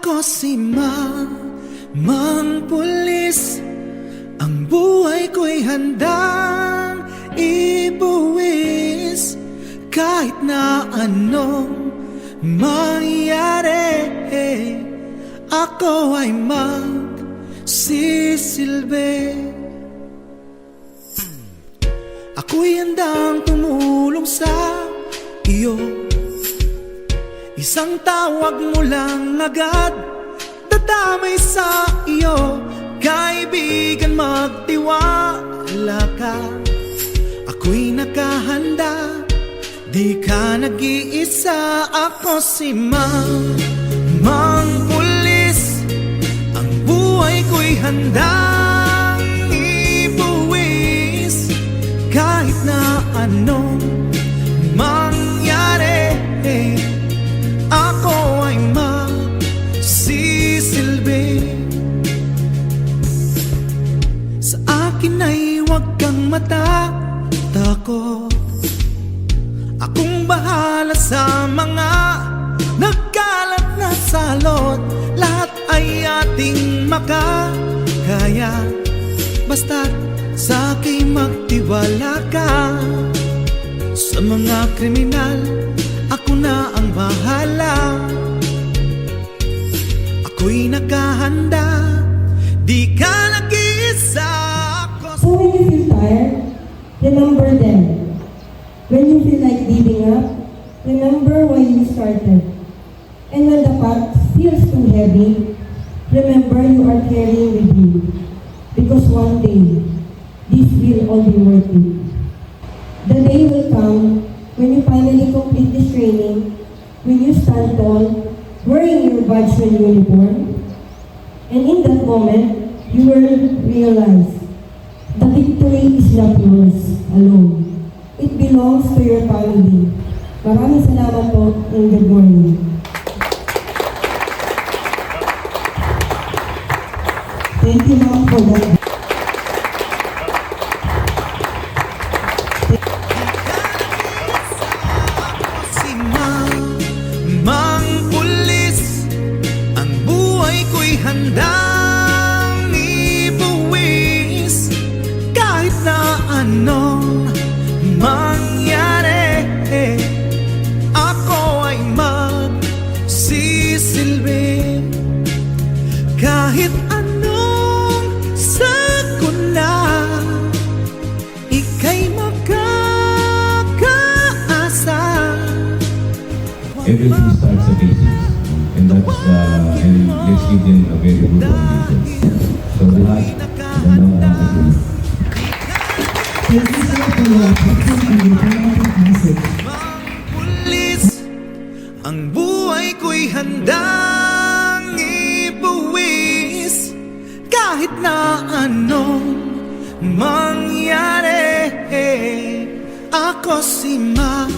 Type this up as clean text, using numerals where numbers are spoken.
Ako si Mang Pulis, ang buhay ko'y handang ibuwis. Kahit na anong mangyari, ako ay magsisilbi. Ako'y handang tumulong sa iyo. Isang tawag mo lang agad, dadamay sa iyo. Kaibigan, magtiwala ka. Ako'y nakahanda, di ka nag-iisa. Ako si Mang Pulis, ang buhay ko'y handang ibuwis. Kahit na anong mangyari, ako ay magsisilbi. Sa akin ay huwag kang matatakot. Akong bahala sa mga nagkalat na salot. Lahat ay ating makakaya, basta't sa akin magtiwala ka. Sa mga kriminal, ako na ang bahala. Ako'y nakahanda, di ka nag-iisa. So when you feel tired, remember them. When you feel like giving up, remember why you started. And when the path feels too heavy, remember you are carrying with you. Because one day, this will all be worth it. The day will come when you finally complete this training, when you stand tall, wearing your badge and uniform. And in that moment, you will realize the victory is not yours alone. It belongs to your family. Maraming salamat po and good morning. Thank you, Ma'am, for that. Handang ibuwis. Kahit na anong mangyari, ako ay magsisilbi. Kahit anong sakuna, ika'y makakaasa. Everything starts at basics. And that's and let's give them a very good foundation. So lahat, gandang umaga. Thank you so much for watching and your message. Mang Pulis, ang buhay ko'y handang ibuwis. Kahit na anong mangyari, ako si Mang